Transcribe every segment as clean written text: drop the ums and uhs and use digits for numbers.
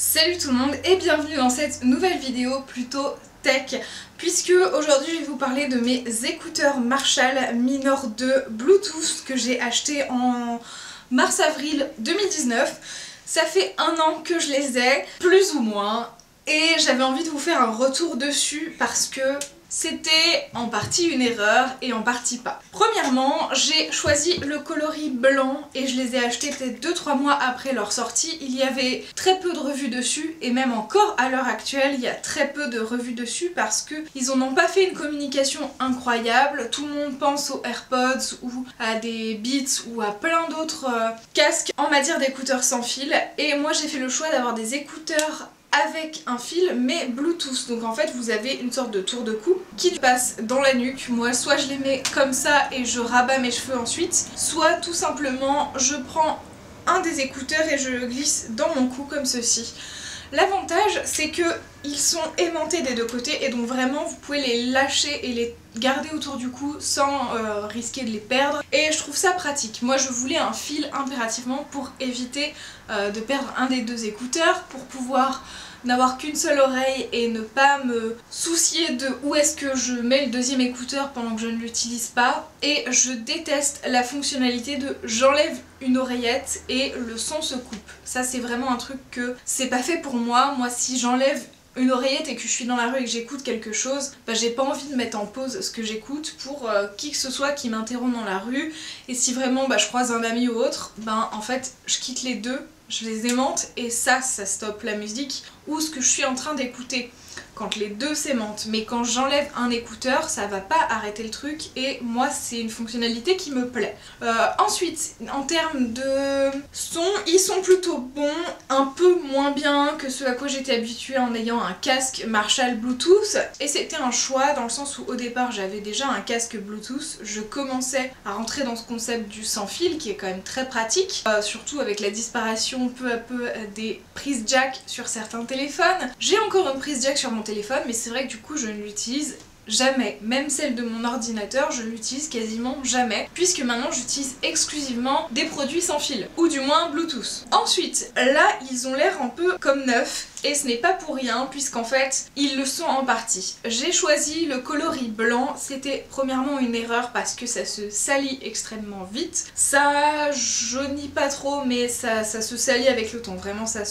Salut tout le monde et bienvenue dans cette nouvelle vidéo plutôt tech, puisque aujourd'hui je vais vous parler de mes écouteurs Marshall Minor 2 Bluetooth que j'ai achetés en mars-avril 2019. Ça fait un an que je les ai, plus ou moins, et j'avais envie de vous faire un retour dessus parce que c'était en partie une erreur et en partie pas. Premièrement, j'ai choisi le coloris blanc et je les ai achetés peut-être 2-3 mois après leur sortie. Il y avait très peu de revues dessus et même encore à l'heure actuelle, il y a très peu de revues dessus parce qu'ils n'en ont pas fait une communication incroyable. Tout le monde pense aux AirPods ou à des Beats ou à plein d'autres casques en matière d'écouteurs sans fil. Et moi j'ai fait le choix d'avoir des écouteurs avec un fil mais Bluetooth, donc en fait vous avez une sorte de tour de cou qui passe dans la nuque. Moi soit je les mets comme ça et je rabats mes cheveux ensuite, soit tout simplement je prends un des écouteurs et je le glisse dans mon cou comme ceci. L'avantage c'est que ils sont aimantés des deux côtés et donc vraiment vous pouvez les lâcher et les garder autour du cou sans risquer de les perdre, et je trouve ça pratique. Moi je voulais un fil impérativement pour éviter de perdre un des deux écouteurs, pour pouvoir n'avoir qu'une seule oreille et ne pas me soucier de où est-ce que je mets le deuxième écouteur pendant que je ne l'utilise pas. Et je déteste la fonctionnalité de j'enlève une oreillette et le son se coupe. Ça c'est vraiment un truc que c'est pas fait pour moi. Moi si j'enlève une oreillette et que je suis dans la rue et que j'écoute quelque chose, bah j'ai pas envie de mettre en pause ce que j'écoute pour qui que ce soit qui m'interrompt dans la rue. Et si vraiment je croise un ami ou autre, en fait je quitte les deux, je les aimante et ça stoppe la musique ou ce que je suis en train d'écouter quand les deux s'aimantent. Mais quand j'enlève un écouteur, ça va pas arrêter le truc et moi c'est une fonctionnalité qui me plaît. Ensuite, en termes de son, ils sont plutôt bons, un peu moins bien que ce à quoi j'étais habituée en ayant un casque Marshall Bluetooth, et c'était un choix dans le sens où au départ j'avais déjà un casque Bluetooth, je commençais à rentrer dans ce concept du sans fil qui est quand même très pratique, surtout avec la disparition peu à peu des prises jack sur certains téléphones. J'ai encore une prise jack sur mon téléphone, mais c'est vrai que du coup je ne l'utilise jamais, même celle de mon ordinateur je l'utilise quasiment jamais, puisque maintenant j'utilise exclusivement des produits sans fil, ou du moins Bluetooth. Ensuite, là ils ont l'air un peu comme neufs, et ce n'est pas pour rien puisqu'en fait ils le sont en partie. J'ai choisi le coloris blanc, c'était premièrement une erreur parce que ça se salit extrêmement vite. Ça jaunit pas trop mais ça se salit avec le temps, vraiment ça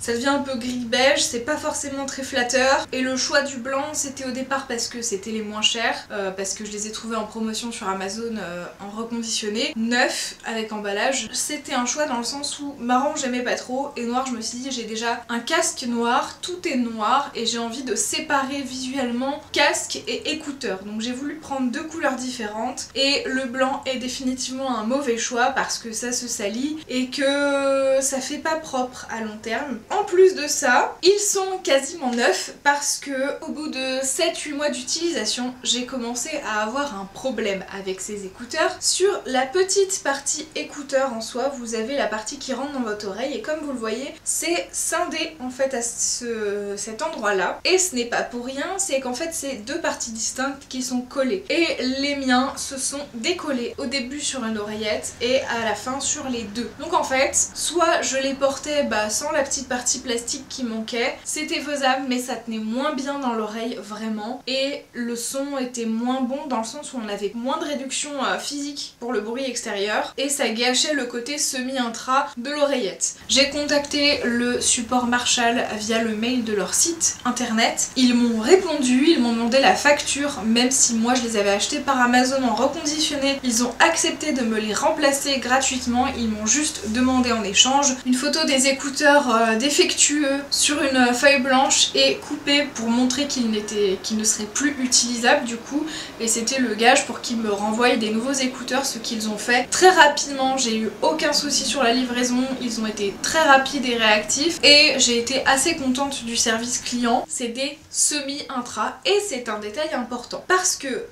devient un peu gris beige, c'est pas forcément très flatteur. Et le choix du blanc c'était au départ parce que c'était les moins chers, parce que je les ai trouvés en promotion sur Amazon en reconditionné, neuf avec emballage. C'était un choix dans le sens où marron j'aimais pas trop et noir je me suis dit j'ai déjà un casque noir, tout est noir et j'ai envie de séparer visuellement casque et écouteur, donc j'ai voulu prendre deux couleurs différentes et le blanc est définitivement un mauvais choix parce que ça se salit et que ça fait pas propre à long terme. En plus de ça, ils sont quasiment neufs parce que au bout de 7-8 mois d'utilisation, j'ai commencé à avoir un problème avec ces écouteurs. Sur la petite partie écouteur en soi, vous avez la partie qui rentre dans votre oreille et comme vous le voyez, c'est scindé en fait à cet endroit là, et ce n'est pas pour rien, c'est qu'en fait c'est deux parties distinctes qui sont collées et les miens se sont décollés au début sur une oreillette et à la fin sur les deux. Donc en fait soit je les portais sans la petite partie plastique qui manquait, c'était faisable mais ça tenait moins bien dans l'oreille vraiment, et le son était moins bon dans le sens où on avait moins de réduction physique pour le bruit extérieur et ça gâchait le côté semi-intra de l'oreillette. J'ai contacté le support Marshall via le mail de leur site internet. Ils m'ont répondu, ils m'ont demandé la facture, même si moi je les avais achetés par Amazon en reconditionné. Ils ont accepté de me les remplacer gratuitement, ils m'ont juste demandé en échange une photo des écouteurs défectueux sur une feuille blanche et coupée pour montrer qu'ils ne seraient plus utilisables du coup, et c'était le gage pour qu'ils me renvoient des nouveaux écouteurs, ce qu'ils ont fait très rapidement. J'ai eu aucun souci sur la livraison, ils ont été très rapides et réactifs et j'ai été assez contente du service client. C'est des semi-intra, et c'est un détail important parce que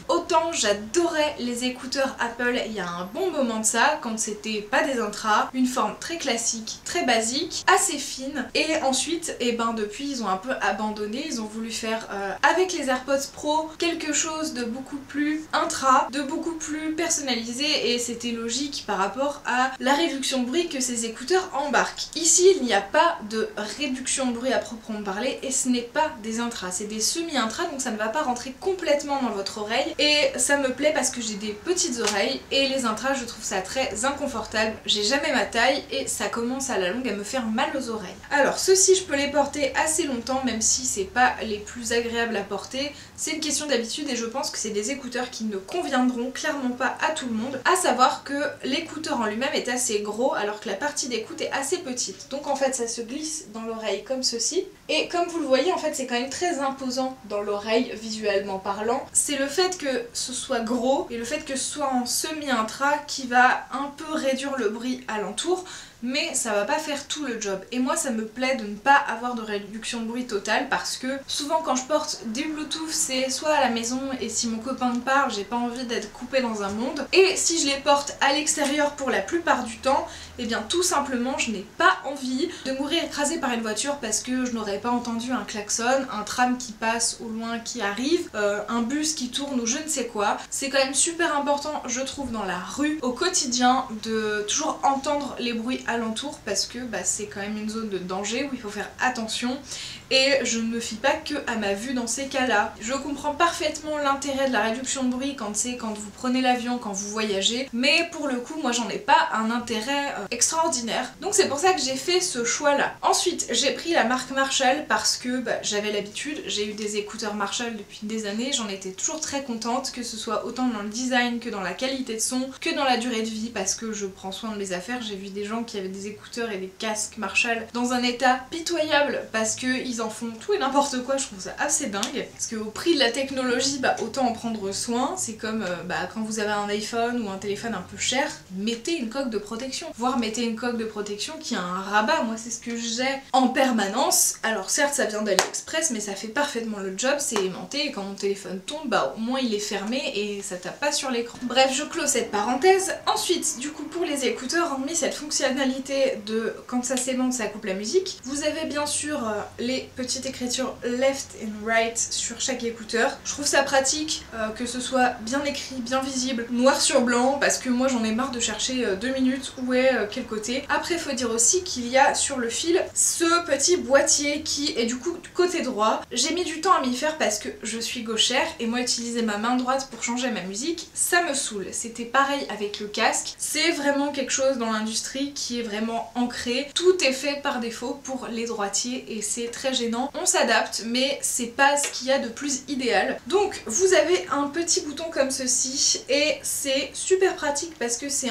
autant j'adorais les écouteurs Apple il y a un bon moment de ça, quand c'était pas des intras, une forme très classique, très basique, assez fine, et ensuite et ben depuis ils ont un peu abandonné, ils ont voulu faire avec les AirPods Pro quelque chose de beaucoup plus intra, de beaucoup plus personnalisé, et c'était logique par rapport à la réduction de bruit que ces écouteurs embarquent. Ici il n'y a pas de réduction de bruit à proprement parler, et ce n'est pas des intras, c'est des semi-intras, donc ça ne va pas rentrer complètement dans votre oreille, et ça me plaît parce que j'ai des petites oreilles, et les intras je trouve ça très inconfortable, j'ai jamais ma taille et ça commence à la longue à me faire mal aux oreilles. Alors ceux-ci je peux les porter assez longtemps, même si c'est pas les plus agréables à porter, c'est une question d'habitude, et je pense que c'est des écouteurs qui ne conviendront clairement pas à tout le monde, à savoir que l'écouteur en lui-même est assez gros alors que la partie d'écoute est assez petite, donc en fait ça se glisse dans l'oreille comme ceci, et comme vous le voyez en fait c'est quand même très imposant dans l'oreille visuellement parlant. C'est le fait que ce soit gros et le fait que ce soit en semi-intra qui va un peu réduire le bruit alentour, mais ça va pas faire tout le job. Et moi ça me plaît de ne pas avoir de réduction de bruit totale, parce que souvent quand je porte des Bluetooth c'est soit à la maison, et si mon copain me parle j'ai pas envie d'être coupée dans un monde, et si je les porte à l'extérieur pour la plupart du temps, et bien tout simplement je n'ai pas envie de mourir écrasée par une voiture parce que je n'aurais pas entendu un klaxon, un tram qui passe au loin qui arrive, un bus qui tourne ou je ne sais quoi. C'est quand même super important je trouve dans la rue au quotidien de toujours entendre les bruits alentour, parce que c'est quand même une zone de danger où il faut faire attention, et je ne me fie pas que à ma vue dans ces cas-là. Je comprends parfaitement l'intérêt de la réduction de bruit quand vous prenez l'avion, quand vous voyagez, mais pour le coup moi j'en ai pas un intérêt extraordinaire, donc c'est pour ça que j'ai fait ce choix là. Ensuite j'ai pris la marque Marshall parce que j'avais l'habitude, j'ai eu des écouteurs Marshall depuis des années, j'en étais toujours très contente, que ce soit autant dans le design que dans la qualité de son, que dans la durée de vie, parce que je prends soin de mes affaires. J'ai vu des gens qui avaient des écouteurs et des casques Marshall dans un état pitoyable parce qu'ils en font tout et n'importe quoi, je trouve ça assez dingue, parce qu'au prix de la technologie autant en prendre soin. C'est comme quand vous avez un iPhone ou un téléphone un peu cher, mettez une coque de protection, voire mettez une coque de protection qui a un rabat. Moi c'est ce que j'ai en permanence, alors certes ça vient d'AliExpress mais ça fait parfaitement le job, c'est aimanté, et quand mon téléphone tombe au moins il est fermé et ça tape pas sur l'écran. Bref, je clôt cette parenthèse. Ensuite du coup pour les écouteurs, hormis cette fonctionnalité de quand ça s'aimante ça coupe la musique, vous avez bien sûr les petites écritures left and right sur chaque écouteur. Je trouve ça pratique que ce soit bien écrit, bien visible, noir sur blanc, parce que moi j'en ai marre de chercher 2 minutes où est quel côté. Après faut dire aussi qu'il y a sur le fil ce petit boîtier qui est du coup du côté droit. J'ai mis du temps à m'y faire parce que je suis gauchère, et moi utiliser ma main droite pour changer ma musique ça me saoule. C'était pareil avec le casque, c'est vraiment quelque chose dans l'industrie qui est vraiment ancré, tout est fait par défaut pour les droitiers et c'est très gênant. On s'adapte mais c'est pas ce qu'il y a de plus idéal. Donc vous avez un petit bouton comme ceci et c'est super pratique parce que c'est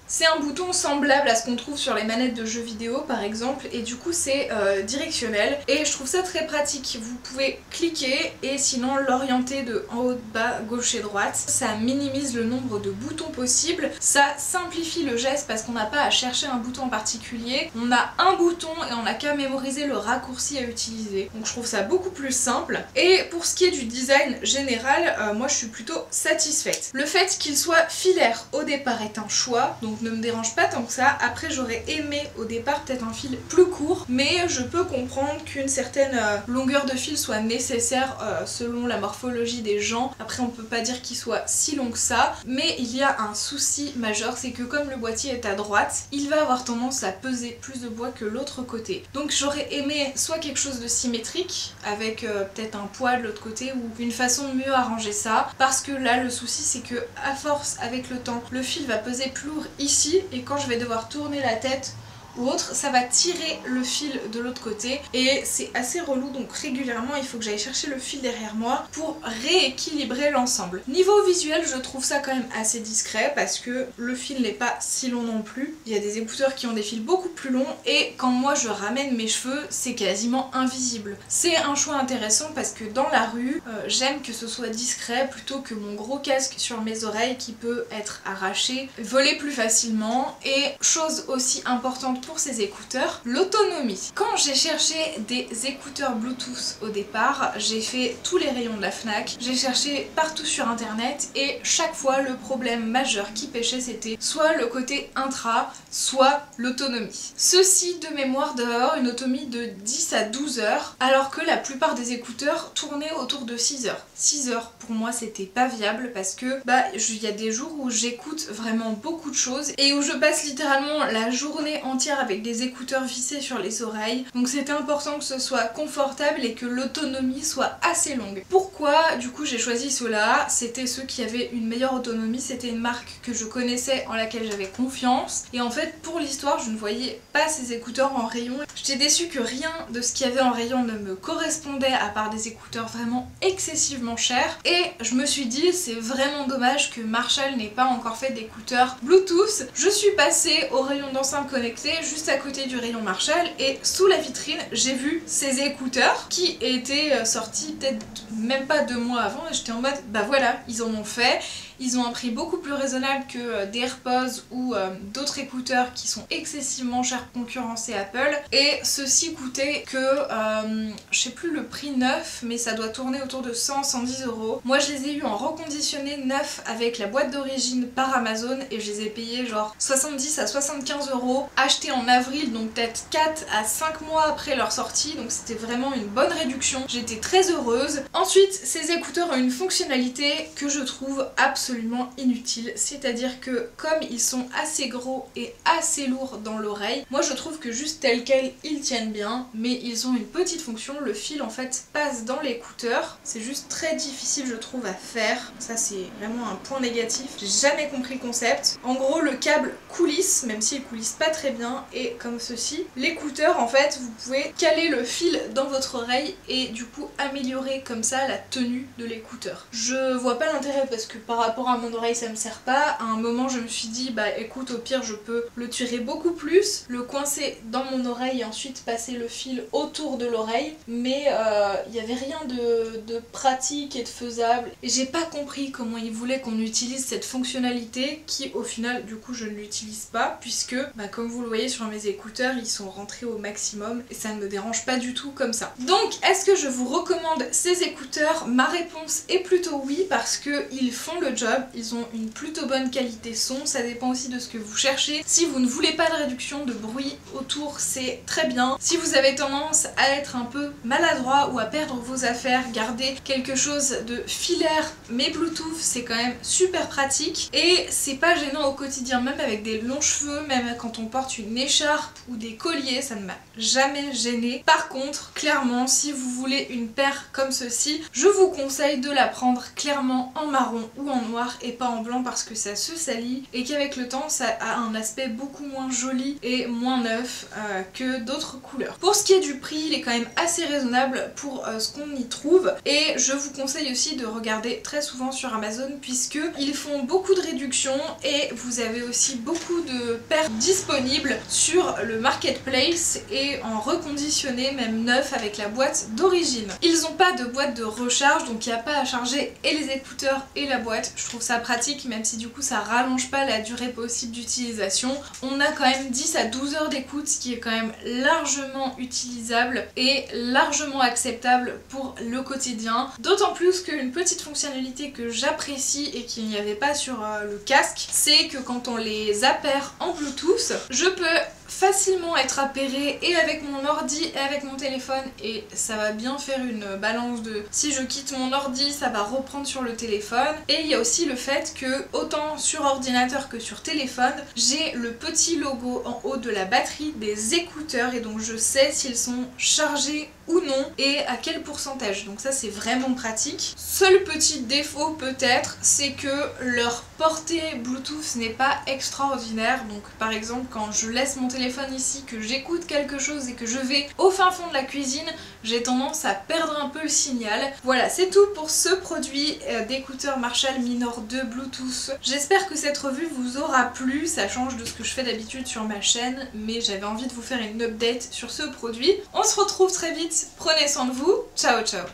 c'est un bouton semblable à ce qu'on trouve sur les manettes de jeux vidéo par exemple, et du coup c'est directionnel et je trouve ça très pratique. Vous pouvez cliquer et sinon l'orienter de en haut, de bas, gauche et droite. Ça minimise le nombre de boutons possibles, ça simplifie le geste parce qu'on n'a pas à chercher un bouton en particulier. On a un bouton et on n'a qu'à mémoriser le raccourci à utiliser. Donc je trouve ça beaucoup plus simple. Et pour ce qui est du design général, moi je suis plutôt satisfaite. Le fait qu'il soit filaire au départ est un choix, donc ne me dérange pas tant que ça. Après j'aurais aimé au départ peut-être un fil plus court, mais je peux comprendre qu'une certaine longueur de fil soit nécessaire selon la morphologie des gens. Après on peut pas dire qu'il soit si long que ça, mais il y a un souci majeur, c'est que comme le boîtier est à droite, il va avoir tendance à peser plus de poids que l'autre côté. Donc j'aurais aimé soit quelque chose de symétrique avec peut-être un poids de l'autre côté ou une façon de mieux arranger ça, parce que là le souci c'est que à force avec le temps le fil va peser plus lourd ici, et quand je vais devoir tourner la tête ou autre, ça va tirer le fil de l'autre côté et c'est assez relou. Donc régulièrement il faut que j'aille chercher le fil derrière moi pour rééquilibrer l'ensemble. Niveau visuel je trouve ça quand même assez discret parce que le fil n'est pas si long non plus. Il y a des écouteurs qui ont des fils beaucoup plus longs et quand moi je ramène mes cheveux c'est quasiment invisible. C'est un choix intéressant parce que dans la rue j'aime que ce soit discret plutôt que mon gros casque sur mes oreilles qui peut être arraché, voler plus facilement. Et chose aussi importante pour ces écouteurs, l'autonomie. Quand j'ai cherché des écouteurs Bluetooth au départ, j'ai fait tous les rayons de la Fnac, j'ai cherché partout sur internet et chaque fois le problème majeur qui pêchait c'était soit le côté intra, soit l'autonomie. Ceci de mémoire doit avoir une autonomie de 10 à 12 heures alors que la plupart des écouteurs tournaient autour de 6 heures. 6 heures pour moi c'était pas viable parce que il y a des jours où j'écoute vraiment beaucoup de choses et où je passe littéralement la journée entière avec des écouteurs vissés sur les oreilles, donc c'était important que ce soit confortable et que l'autonomie soit assez longue. Pourquoi du coup j'ai choisi ceux-là? C'était ceux qui avaient une meilleure autonomie, c'était une marque que je connaissais en laquelle j'avais confiance et en fait pour l'histoire je ne voyais pas ces écouteurs en rayon. J'étais déçue que rien de ce qu'il y avait en rayon ne me correspondait à part des écouteurs vraiment excessivement chers et je me suis dit c'est vraiment dommage que Marshall n'ait pas encore fait d'écouteurs Bluetooth. Je suis passée au rayon d'enceintes connectées juste à côté du rayon Marshall et sous la vitrine j'ai vu ces écouteurs qui étaient sortis peut-être même pas 2 mois avant et j'étais en mode bah voilà, ils en ont fait. Ils ont un prix beaucoup plus raisonnable que des AirPods ou d'autres écouteurs qui sont excessivement chers pour concurrencer Apple. Et ceux-ci coûtaient que, je sais plus le prix neuf, mais ça doit tourner autour de 100-110 euros. Moi je les ai eu en reconditionné neuf avec la boîte d'origine par Amazon et je les ai payés genre 70 à 75 euros, achetés en avril, donc peut-être 4 à 5 mois après leur sortie, donc c'était vraiment une bonne réduction. J'étais très heureuse. Ensuite, ces écouteurs ont une fonctionnalité que je trouve absolument inutile, c'est-à-dire que comme ils sont assez gros et assez lourds dans l'oreille, moi je trouve que juste tels quels ils tiennent bien, mais ils ont une petite fonction, le fil en fait passe dans l'écouteur, c'est juste très difficile je trouve à faire, ça c'est vraiment un point négatif, j'ai jamais compris le concept. En gros le câble coulisse, même s'il coulisse pas très bien, et comme ceci, l'écouteur en fait vous pouvez caler le fil dans votre oreille et du coup améliorer comme ça la tenue de l'écouteur. Je vois pas l'intérêt parce que par rapport à mon oreille ça me sert pas. À un moment je me suis dit bah écoute au pire je peux le tirer beaucoup plus, le coincer dans mon oreille et ensuite passer le fil autour de l'oreille, mais il n'y avait rien de pratique et de faisable et j'ai pas compris comment ils voulaient qu'on utilise cette fonctionnalité qui au final du coup je ne l'utilise pas puisque comme vous le voyez sur mes écouteurs ils sont rentrés au maximum et ça ne me dérange pas du tout comme ça. Donc est-ce que je vous recommande ces écouteurs? Ma réponse est plutôt oui parce que ils font le job, ils ont une plutôt bonne qualité son, ça dépend aussi de ce que vous cherchez. Si vous ne voulez pas de réduction de bruit autour, c'est très bien. Si vous avez tendance à être un peu maladroit ou à perdre vos affaires, garder quelque chose de filaire mais Bluetooth, c'est quand même super pratique et c'est pas gênant au quotidien, même avec des longs cheveux, même quand on porte une écharpe ou des colliers, ça ne m'a jamais gêné. Par contre, clairement, si vous voulez une paire comme ceci, je vous conseille de la prendre clairement en marron ou en noir et pas en blanc parce que ça se salit et qu'avec le temps ça a un aspect beaucoup moins joli et moins neuf que d'autres couleurs. Pour ce qui est du prix, il est quand même assez raisonnable pour ce qu'on y trouve et je vous conseille aussi de regarder très souvent sur Amazon puisque ils font beaucoup de réductions et vous avez aussi beaucoup de paires disponibles sur le marketplace et en reconditionné même neuf avec la boîte d'origine. Ils n'ont pas de boîte de recharge donc il n'y a pas à charger et les écouteurs et la boîte. Je trouve ça pratique même si du coup ça rallonge pas la durée possible d'utilisation. On a quand même 10 à 12 heures d'écoute, ce qui est quand même largement utilisable et largement acceptable pour le quotidien. D'autant plus qu'une petite fonctionnalité que j'apprécie et qu'il n'y avait pas sur le casque, c'est que quand on les appaire en Bluetooth, je peux facilement être appairée et avec mon ordi et avec mon téléphone et ça va bien faire une balance de si je quitte mon ordi ça va reprendre sur le téléphone. Et il y a aussi le fait que autant sur ordinateur que sur téléphone j'ai le petit logo en haut de la batterie des écouteurs et donc je sais s'ils sont chargés ou non et à quel pourcentage, donc ça c'est vraiment pratique. Seul petit défaut peut-être, c'est que leur portée Bluetooth n'est pas extraordinaire, donc par exemple quand je laisse mon téléphone ici, que j'écoute quelque chose et que je vais au fin fond de la cuisine, j'ai tendance à perdre un peu le signal. Voilà, c'est tout pour ce produit d'écouteurs Marshall Minor 2 Bluetooth. J'espère que cette revue vous aura plu, ça change de ce que je fais d'habitude sur ma chaîne, mais j'avais envie de vous faire une update sur ce produit. On se retrouve très vite, prenez soin de vous, ciao ciao.